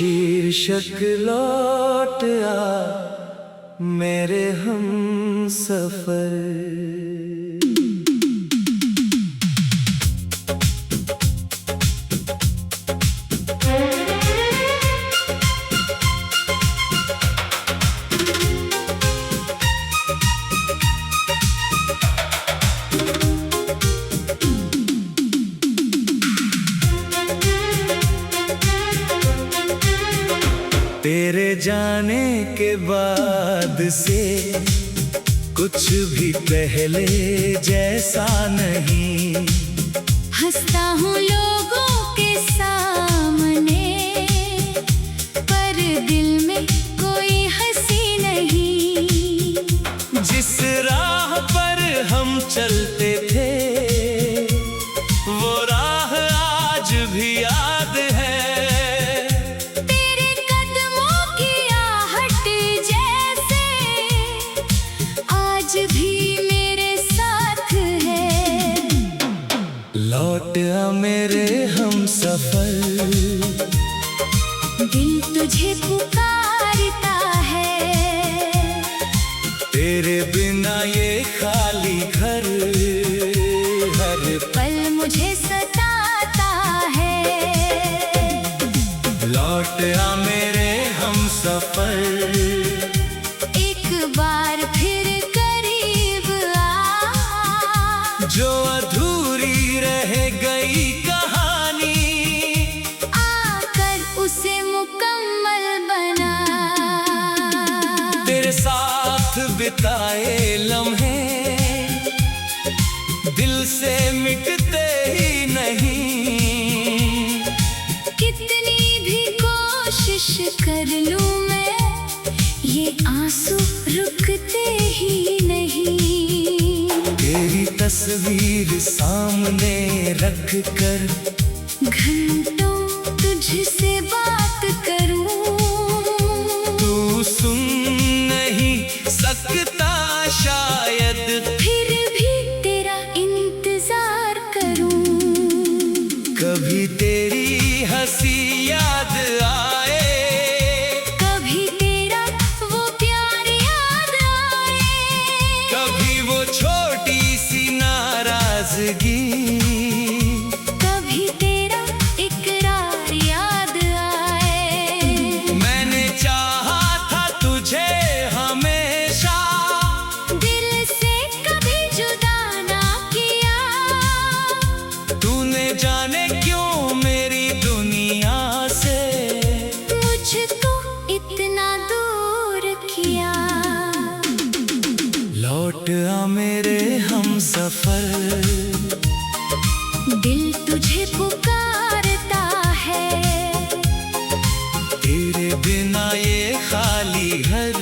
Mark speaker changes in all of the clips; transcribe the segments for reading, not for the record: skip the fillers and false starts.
Speaker 1: शीर्षक लौट आ मेरे हम सफर। तेरे जाने के बाद से कुछ भी पहले जैसा नहीं।
Speaker 2: हंसता हूँ लोगों के सामने, पर दिल में कोई हंसी नहीं।
Speaker 1: जिस राह पर हम चलते थे वो राह आज भी याद है।
Speaker 2: भी मेरे साथ है।
Speaker 1: लौट आ मेरे हम सफर,
Speaker 2: दिल तुझे पुकारता है।
Speaker 1: तेरे बिना ये खाली घर हर
Speaker 2: पल मुझे सताता है।
Speaker 1: लौट आ मेरे हम सफर,
Speaker 2: एक बार फिर
Speaker 1: जो अधूरी रह गई कहानी,
Speaker 2: आकर उसे मुकम्मल बना।
Speaker 1: तेरे साथ बिताए लम्हे दिल से मिटते ही नहीं।
Speaker 2: कितनी भी कोशिश कर लूं मैं, ये आंसू रुकते ही नहीं।
Speaker 1: तेरी तस्वीर सामने रख कर
Speaker 2: घंटों तुझसे बात करूं।
Speaker 1: तू सुन नहीं सकता शायद,
Speaker 2: फिर भी तेरा इंतजार करूं।
Speaker 1: कभी तेरी हंसी याद आए,
Speaker 2: कभी तेरा वो प्यार याद आए।
Speaker 1: कभी वो छोटी सी नाराजगी,
Speaker 2: कभी तेरा इकरार याद आए।
Speaker 1: मैंने चाहा था तुझे हमेशा,
Speaker 2: दिल से कभी जुदा ना किया।
Speaker 1: तूने जाने क्यों मेरी दुनिया से
Speaker 2: मुझको इतना दूर किया।
Speaker 1: लौट आ मेरे हम सफर,
Speaker 2: दिल तुझे पुकारता है।
Speaker 1: तेरे बिना ये खाली घर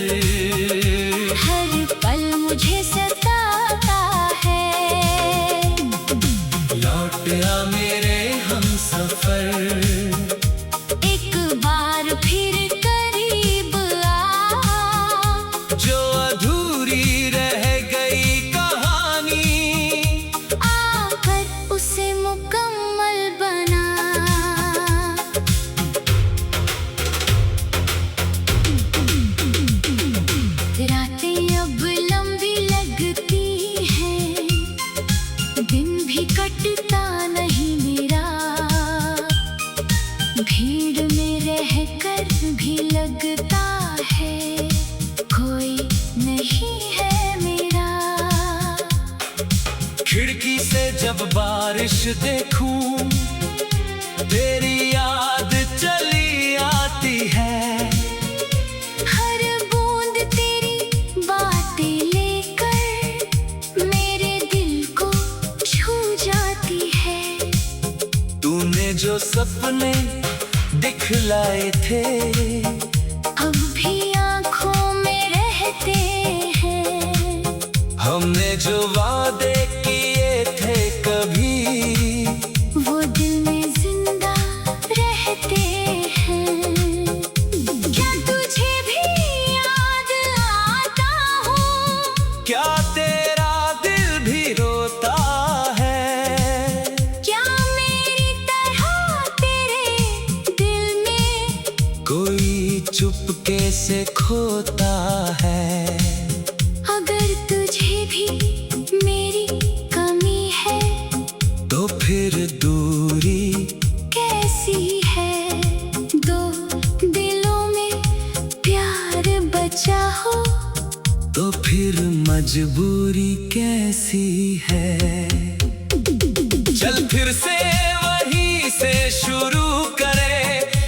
Speaker 2: हर पल मुझे सताता है।
Speaker 1: लौट आ मेरे हम सफर,
Speaker 2: एक बार फिर करीब आ।
Speaker 1: जो अधूरी रह गई कहानी,
Speaker 2: आकर उसे मुकम्मल बना। रातें अब लंबी लगती हैं, दिन भी कटता नहीं मेरा। भीड़ में रहकर भी लगता है कोई नहीं है मेरा।
Speaker 1: खिड़की से जब बारिश देखूं तेरी याद चली आती है।
Speaker 2: हर बूंद तेरी बातें लेकर मेरे दिल को छू जाती है।
Speaker 1: तूने जो सपने दिखलाए थे
Speaker 2: अब भी आँखों में रहते हैं।
Speaker 1: हमने जो वादे किए थे कभी,
Speaker 2: वो दिल में जिंदा रहते हैं। क्या तुझे भी याद आता हूँ?
Speaker 1: क्या तेरा दिल भी रोता है?
Speaker 2: क्या मेरी तरह तेरे दिल में
Speaker 1: होता है।
Speaker 2: अगर तुझे भी मेरी कमी है
Speaker 1: तो फिर दूरी
Speaker 2: कैसी है। दो दिलों में प्यार बचा हो
Speaker 1: तो फिर मजबूरी कैसी है। चल फिर से वहीं से शुरू करे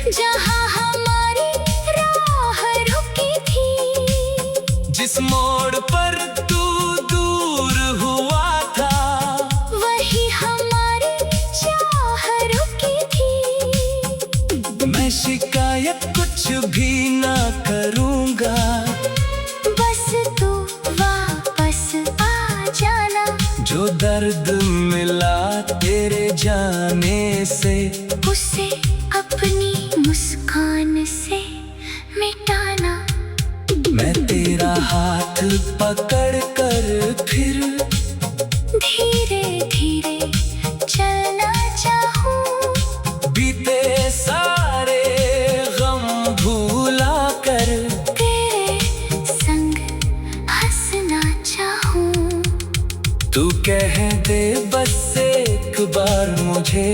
Speaker 2: जहाँ हमारी राह रुकी थी।
Speaker 1: जिस मोड़ पर तू दूर हुआ था
Speaker 2: वही हमारी चाह रुकी थी।
Speaker 1: मैं शिकायत कुछ भी ना करूँगा,
Speaker 2: बस तू वापस आ जाना।
Speaker 1: जो दर्द मिला तेरे जाने से
Speaker 2: उसे अपनी मुस्कान से मिटाना।
Speaker 1: मैं तेरा हाथ पकड़ कर फिर
Speaker 2: धीरे धीरे चलना चाहूं।
Speaker 1: बीते सारे गम भूला कर
Speaker 2: तेरे संग हंसना चाहूं।
Speaker 1: तू कह दे बस एक बार मुझे,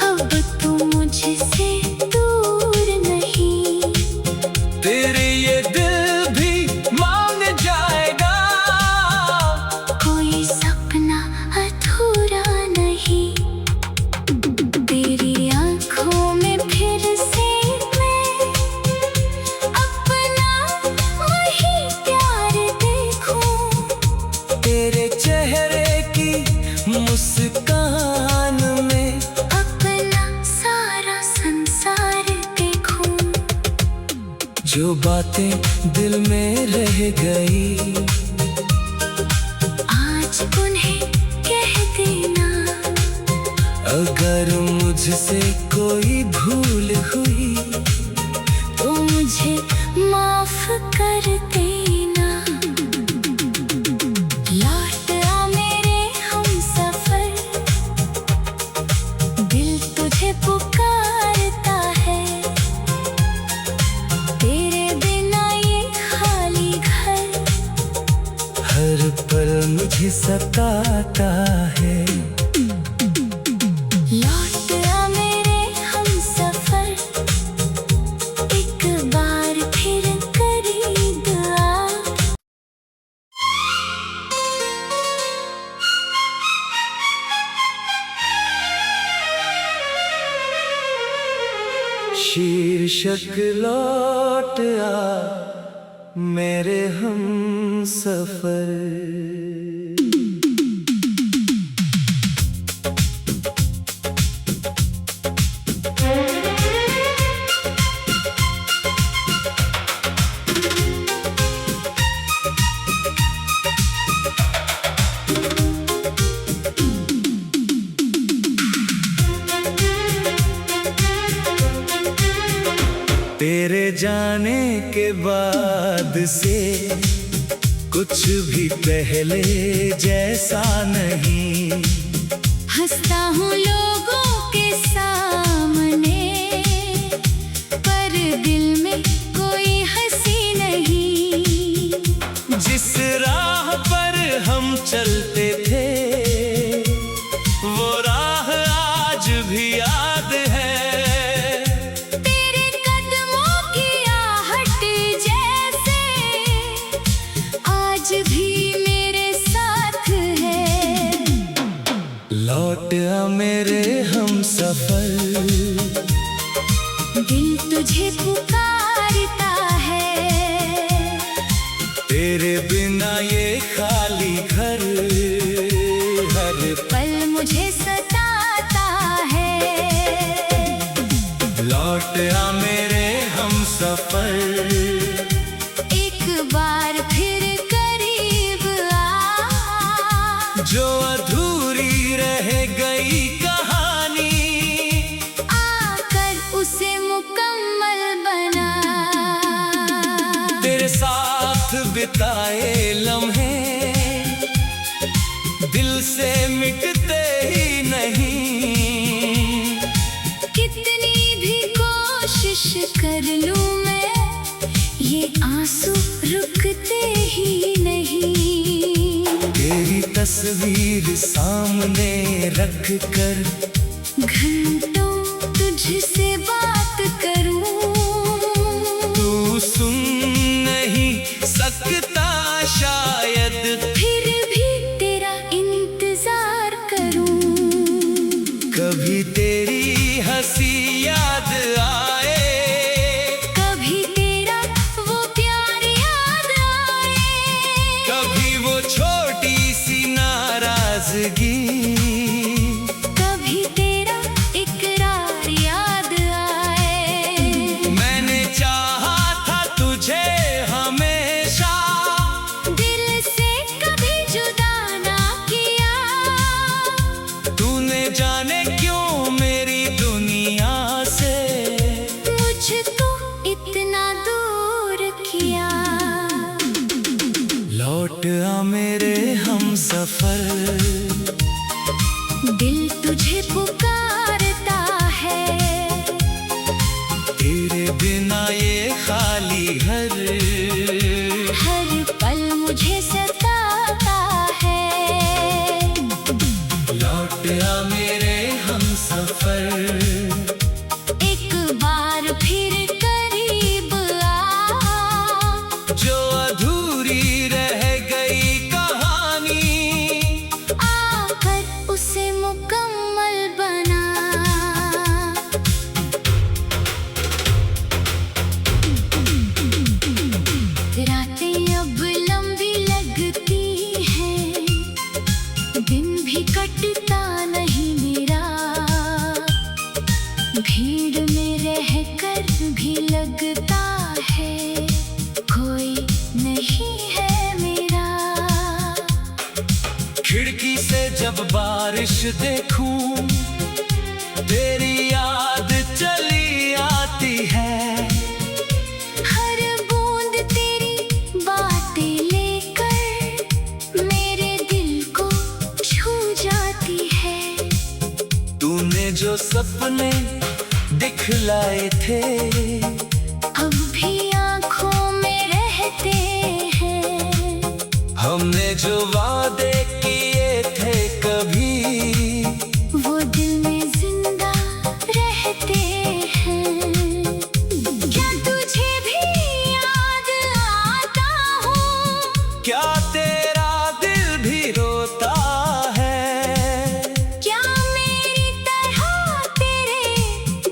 Speaker 2: अब तू मुझसे दूर नहीं।
Speaker 1: तेरे ये दिल भी मान जाएगा।
Speaker 2: कोई सपना अधूरा नहीं। तेरी आंखों में फिर से मैं अपना वही प्यार देखूं।
Speaker 1: तेरे चेहरे की मुस्कान में
Speaker 2: अपना सारा संसार देखूं।
Speaker 1: जो बातें दिल में रह गई
Speaker 2: आज उन्हें कह देना।
Speaker 1: अगर मुझसे कोई भूल हुई
Speaker 2: तो मुझे माफ कर देना। लौट आ मेरे हमसफर, दिल तुझे पुकारता है। तेरे बिना ये खाली घर
Speaker 1: हर पल मुझे सताता है।
Speaker 2: लौट आ मेरे हमसफर, एक बार फिर करीब आ।
Speaker 1: शीर्षक लौट आ मेरे हमसफर। तेरे जाने के बाद से कुछ भी पहले जैसा नहीं।
Speaker 2: हंसता हूँ लोगों के सामने, पर दिल में कोई हंसी नहीं।
Speaker 1: जिस राह पर हम चलते थे वो राह आज भी याद है।
Speaker 2: तेरे कदमों की आहट जैसे आज भी मेरे साथ है।
Speaker 1: लौट आ मेरे हमसफर,
Speaker 2: दिल तुझे पुकारता है।
Speaker 1: तेरे बिना ये खाली घर हर
Speaker 2: पल मुझे सताता है।
Speaker 1: लौट आ मेरे हमसफर,
Speaker 2: एक बार फिर करीब आ।
Speaker 1: जो अधूरी रह गई कहानी
Speaker 2: आकर उसे मुकम्मल बना।
Speaker 1: तेरे साथ बिताए लम्हे दिल से मिटते ही नहीं।
Speaker 2: कितनी भी कोशिश कर लूं मैं, ये आंसू रुकते ही नहीं।
Speaker 1: तेरी तस्वीर सामने रख कर
Speaker 2: घंटों तुझसे बात करूं।
Speaker 1: तू सुन नहीं सकता शायद,
Speaker 2: फिर भी तेरा इंतजार करूं।
Speaker 1: कभी तेरी हंसी याद आए,
Speaker 2: कभी तेरा वो प्यार याद आए।
Speaker 1: कभी वो छोटी सी नाराजगी,
Speaker 2: कभी तेरा इकरार याद आए।
Speaker 1: मैंने चाहा था तुझे हमेशा,
Speaker 2: दिल से कभी जुदा ना किया।
Speaker 1: तूने जाने क्यों मेरी दुनिया से
Speaker 2: मुझको इतना दूर किया।
Speaker 1: लौट आ मेरे हमसफर,
Speaker 2: दिल तुझे पुकारता है।
Speaker 1: तेरे बिना ये खाली घर,
Speaker 2: हर पल मुझे सताता है।
Speaker 1: लौट आ मेरे हमसफर,
Speaker 2: एक बार फिर करीब आ।
Speaker 1: जो अधूरी रह गई कहानी,
Speaker 2: आकर उसे मुकम्मल बना। रातें अब लंबी लगती हैं, दिन भी कटता नहीं मेरा। भीड़ में रहकर भी लगता है कोई नहीं है मेरा।
Speaker 1: खिड़की से जब बारिश देखूं, तेरी याद चली आती है।
Speaker 2: हर बूंद तेरी बातें लेकर मेरे दिल को छू जाती है।
Speaker 1: तूने जो सपने दिखलाए थे,
Speaker 2: अब भी आँखों में रहते हैं।
Speaker 1: हमने जो वादे किए थे कभी,
Speaker 2: वो दिल में जिंदा रहते हैं। क्या तुझे भी याद आता हूँ?
Speaker 1: क्या तेरा दिल भी रोता है?
Speaker 2: क्या मेरी तरह तेरे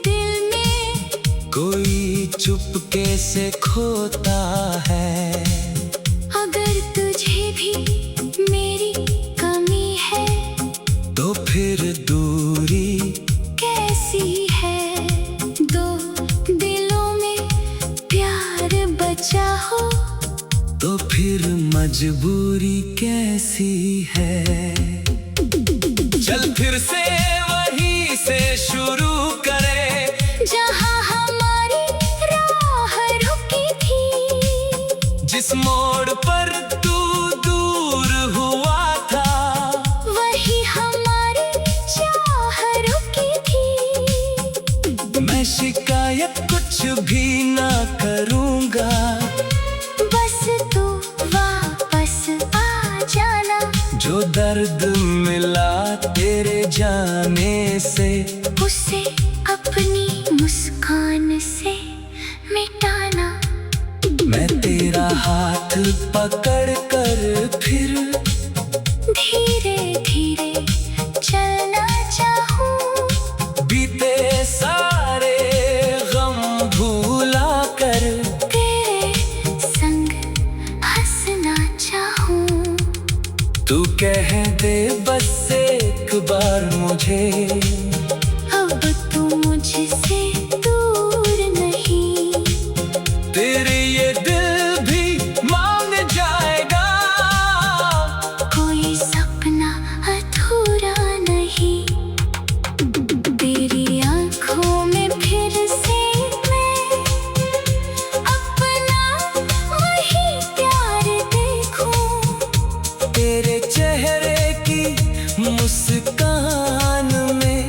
Speaker 2: दिल में
Speaker 1: कोई चुपके से खोता है?
Speaker 2: अगर तुझे भी मेरी कमी है
Speaker 1: तो फिर दूरी
Speaker 2: कैसी है? दो दिलों में प्यार बचा हो
Speaker 1: तो फिर मजबूरी कैसी है? चल फिर से वहीं से शुरू करें,
Speaker 2: जहाँ हमारी राह रुकी थी।
Speaker 1: जिस मोड़ पर तू दूर हुआ था,
Speaker 2: वही हमारी चाह रुकी थी।
Speaker 1: मैं शिकायत कुछ भी ना करूँगा,
Speaker 2: बस तू वापस आ जाना।
Speaker 1: जो दर्द मिला तेरे जाने से,
Speaker 2: उसे अपनी मुस्कान से मिटाना।
Speaker 1: मैं तेरा हाथ पकड़ कर फिर
Speaker 2: धीरे धीरे चलना चाहूँ।
Speaker 1: बीते सारे गम भूला कर
Speaker 2: तेरे संग हंसना चाहूँ।
Speaker 1: तू कह दे बस एक बार मुझे,
Speaker 2: अब तू मुझसे दूर नहीं।
Speaker 1: तेरे ये दिल भी मान जाएगा।
Speaker 2: कोई सपना अधूरा नहीं। तेरी आँखों में फिर से मैं अपना वही प्यार देखूं।
Speaker 1: तेरे चेहरे की मुस्कान में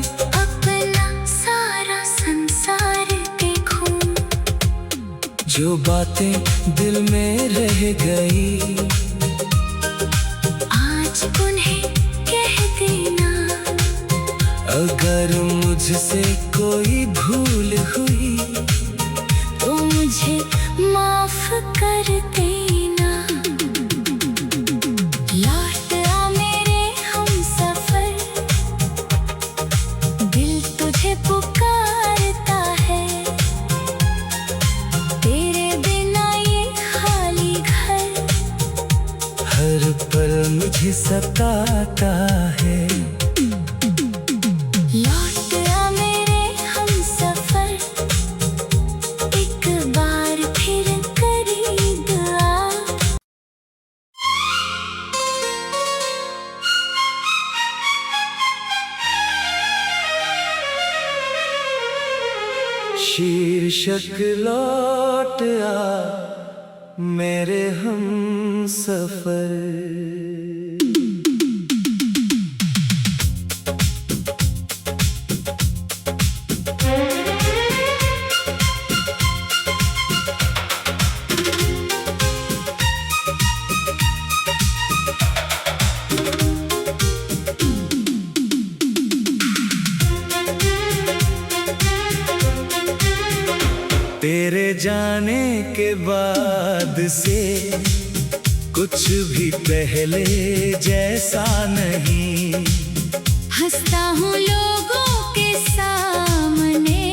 Speaker 2: अपना सारा संसार देखूं।
Speaker 1: जो बातें दिल में रह गई,
Speaker 2: आज उन्हें कह देना।
Speaker 1: अगर मुझसे कोई भूल हुई
Speaker 2: तो मुझे माफ कर देना। लौट आ मेरे हमसफर, दिल तुझे पुकारता है। तेरे बिना ये खाली घर
Speaker 1: हर पल मुझे सताता है।
Speaker 2: लौट आ मेरे हमसफर, एक बार फिर करीब आ।
Speaker 1: शीर्षक लौट आ मेरे हमसफर। तेरे जाने के बाद से कुछ भी पहले जैसा नहीं।
Speaker 2: हंसता हूँ लोगों के सामने,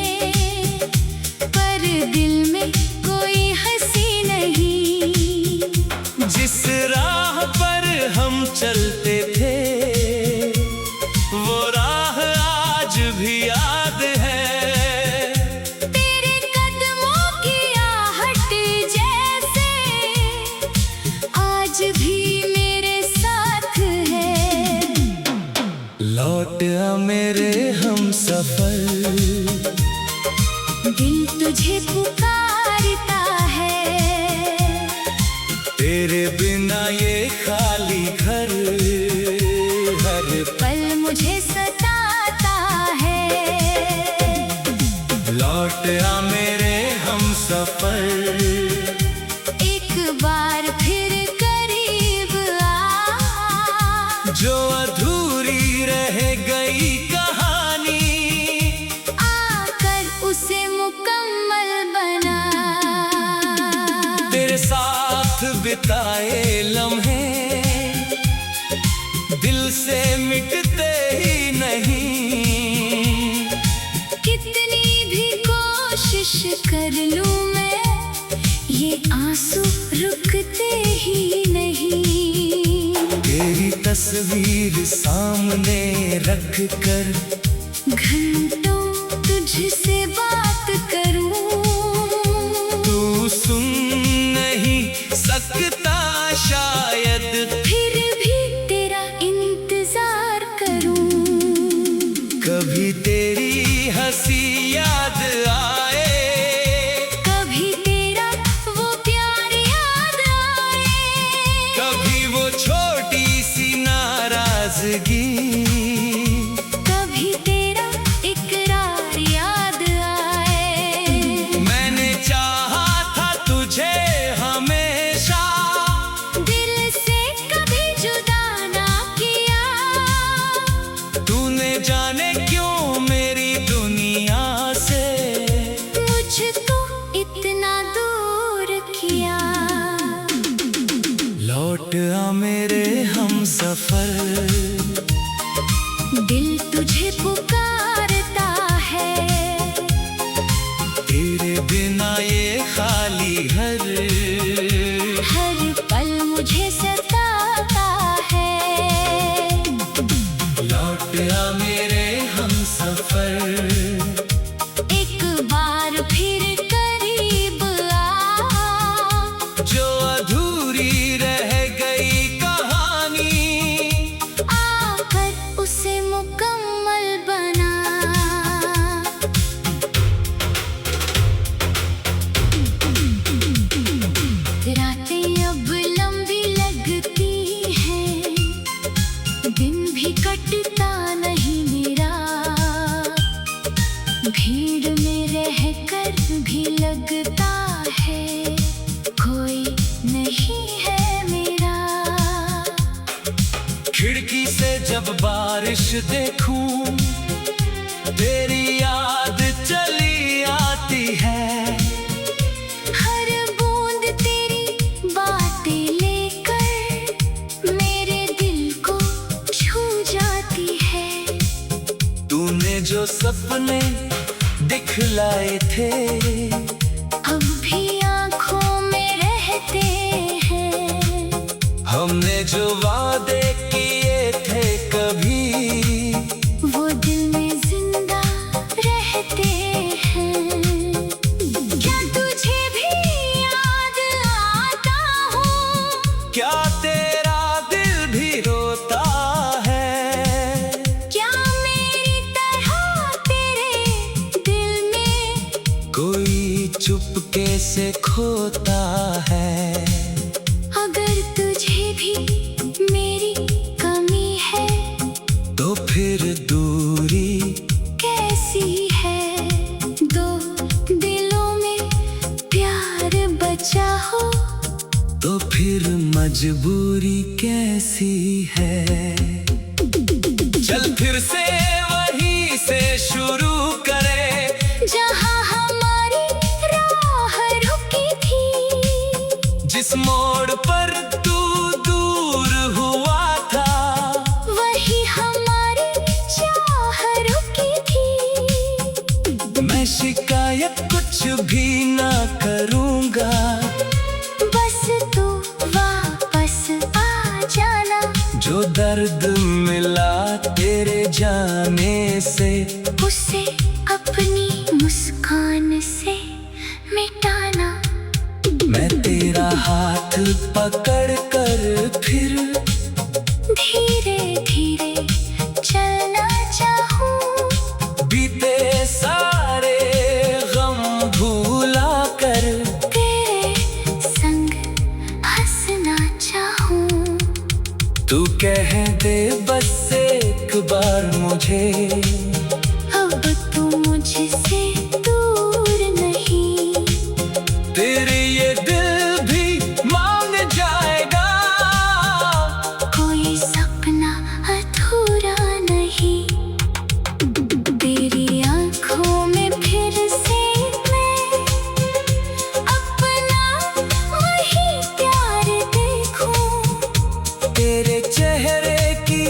Speaker 2: पर दिल में कोई हंसी नहीं।
Speaker 1: जिस राह पर हम चलते थे वो राह आज भी याद है।
Speaker 2: भी मेरे साथ है।
Speaker 1: लौट आ मेरे हमसफर,
Speaker 2: दिल तुझे पुकारता है।
Speaker 1: तेरे बिना ये खाली घर हर
Speaker 2: पल मुझे सताता है।
Speaker 1: लौट आ मेरे हमसफर,
Speaker 2: एक बार फिर
Speaker 1: जो अधूरी रह गई कहानी,
Speaker 2: आकर उसे मुकम्मल बना।
Speaker 1: तेरे साथ बिताए लम्हे दिल से मिटते ही नहीं।
Speaker 2: कितनी भी कोशिश कर लूं मैं, ये आंसू रुकते ही नहीं।
Speaker 1: तेरी तस्वीर सामने रख कर
Speaker 2: घंटों तुझसे बात करूं।
Speaker 1: तू सुन नहीं सकता शायद,
Speaker 2: फिर भी तेरा इंतजार करूं।
Speaker 1: कभी तेरी हंसी याद आए,
Speaker 2: कभी तेरा वो प्यार याद आए।
Speaker 1: कभी वो छोटी सी नाराजगी,
Speaker 2: कभी तेरा इकरार याद आए।
Speaker 1: मैंने चाहा था तुझे हमेशा,
Speaker 2: दिल से कभी जुदा ना किया।
Speaker 1: तूने जाने क्यों मेरी दुनिया से
Speaker 2: मुझको इतना दूर किया।
Speaker 1: लौट आ मेरे हमसफर,
Speaker 2: दिल तुझे पुकारता है।
Speaker 1: तेरे बिना ये खाली घर
Speaker 2: हर पल मुझे सताता है।
Speaker 1: लौट आ मेरे हमसफर,
Speaker 2: एक बार फिर करीब आ।
Speaker 1: जो अधूरी रह गई कहानी, खिड़की से जब बारिश देखूं, तेरी याद चली आती है।
Speaker 2: हर बूंद तेरी बातें लेकर मेरे दिल को छू जाती है।
Speaker 1: तूने जो सपने दिखलाए थे
Speaker 2: अब भी आँखों में रहते हैं।
Speaker 1: हमने जो वादे किए थे कभी,
Speaker 2: वो दिल में जिंदा रहते हैं। क्या तुझे भी याद आता हूँ?
Speaker 1: क्या तेरा दिल भी रोता है?
Speaker 2: क्या मेरी तरह तेरे दिल में
Speaker 1: कोई चुपके से खोता है?
Speaker 2: अगर तुझे भी मेरी कमी है
Speaker 1: तो फिर दूरी
Speaker 2: कैसी है? दो दिलों में प्यार बचा हो
Speaker 1: तो फिर मजबूरी कैसी है? चल फिर से वहीं से शुरू करें,
Speaker 2: जहाँ हमारी राह रुकी थी।
Speaker 1: जिस मोड़ पर तू दूर हुआ था,
Speaker 2: वही हमारी चाह रुकी थी।
Speaker 1: मैं शिकायत कुछ भी ना करूँगा,
Speaker 2: बस तू वापस आ जाना।
Speaker 1: जो दर्द मिला तेरे जाने से,
Speaker 2: उसे अपनी मुस्कान से मिटाना।
Speaker 1: मैं तेरा हाथ पकड़ कर फिर
Speaker 2: धीरे धीरे चलना चाहूँ।
Speaker 1: बीते सारे गम भूला कर
Speaker 2: तेरे संग हंसना चाहूँ।
Speaker 1: तू कह दे बस एक बार मुझे,
Speaker 2: अब तू मुझसे दूर नहीं।
Speaker 1: तेरे ये दिल भी मान जाएगा।
Speaker 2: कोई सपना अधूरा नहीं। तेरी आँखों में फिर से मैं अपना वही प्यार देखूं।
Speaker 1: तेरे चेहरे की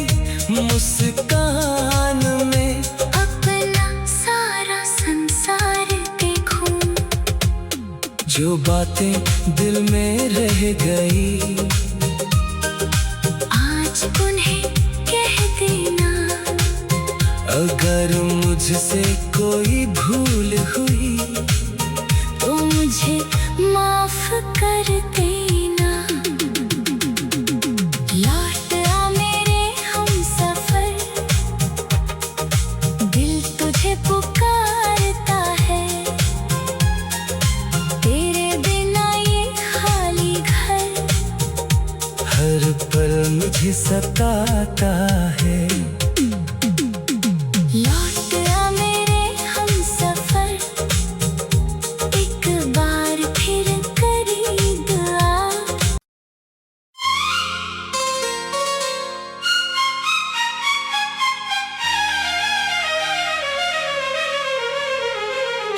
Speaker 1: मुस्कान में
Speaker 2: अपना सारा संसार देखूं।
Speaker 1: जो बातें दिल में रह गई,
Speaker 2: आज उन्हें कह देना।
Speaker 1: अगर मुझसे कोई भूल हुई
Speaker 2: तो मुझे माफ कर देना। लौट आ मेरे हमसफर, दिल तुझे पुकारता है। तेरे बिना ये खाली घर
Speaker 1: हर पल मुझे सताता है।
Speaker 2: लौट आ मेरे हमसफर, एक बार फिर करीब आ।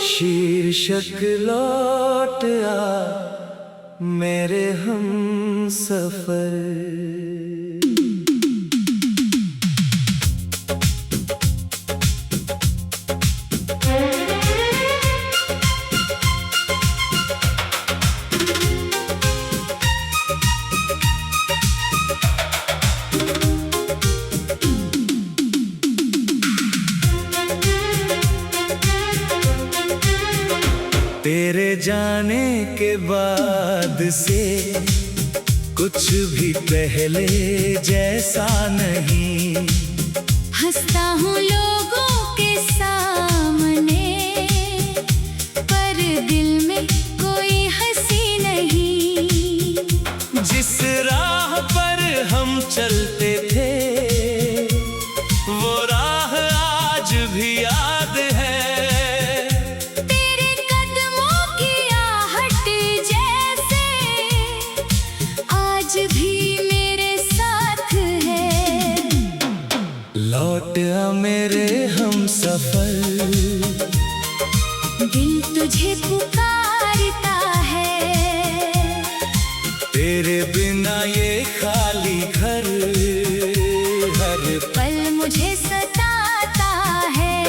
Speaker 1: शीर्षक लौट आ मेरे हमसफर। तेरे जाने के बाद से कुछ भी पहले जैसा नहीं।
Speaker 2: हंसता हूँ लोगों के सामने, पर दिल में कोई हंसी नहीं।
Speaker 1: जिस राह पर हम चलते थे, वो राह आज भी याद है।
Speaker 2: आज भी मेरे साथ है।
Speaker 1: लौट आ मेरे हम सफर।
Speaker 2: दिल तुझे पुकारता है,
Speaker 1: तेरे बिना ये खाली घर हर
Speaker 2: पल मुझे सताता है।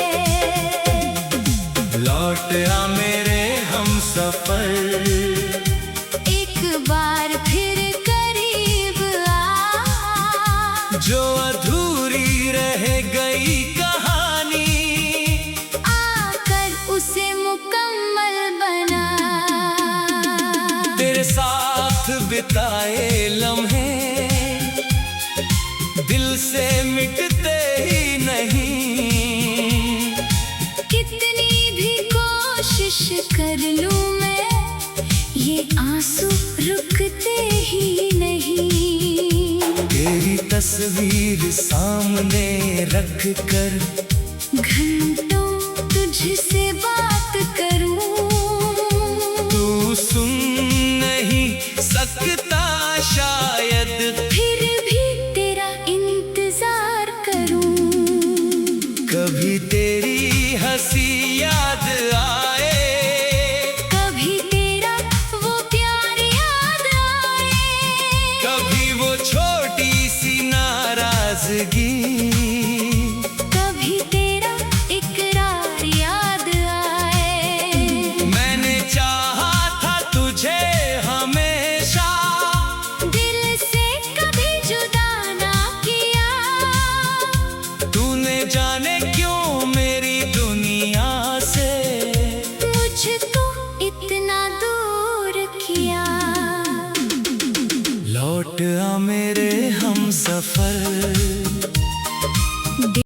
Speaker 1: लौट आ मेरे हम सफर।
Speaker 2: एक बार फिर करीब आ,
Speaker 1: जो अधूरी रह गई कहानी,
Speaker 2: आकर उसे मुकम्मल बना।
Speaker 1: तेरे साथ बिताए लम्हे दिल से मिटते ही नहीं।
Speaker 2: कितनी भी कोशिश कर लूं मैं, ये आंसू रुकते ही नहीं।
Speaker 1: तेरी तस्वीर सामने रख कर
Speaker 2: घंटों तुझसे बात करूं,
Speaker 1: तू सुन नहीं सकता शायद,
Speaker 2: फिर भी तेरा इंतजार करूं।
Speaker 1: कभी तेरी हंसी याद आए,
Speaker 2: कभी तेरा वो प्यार याद आए,
Speaker 1: कभी वो छोटी सी नाराजगी,
Speaker 2: कभी तेरा इकरार याद आए।
Speaker 1: मैंने चाहा था तुझे हमेशा,
Speaker 2: दिल से कभी जुदा ना किया,
Speaker 1: तूने जाने क्यों मेरी दुनिया से
Speaker 2: मुझको इतना दूर किया।
Speaker 1: लौट आ मेरे हम सफर।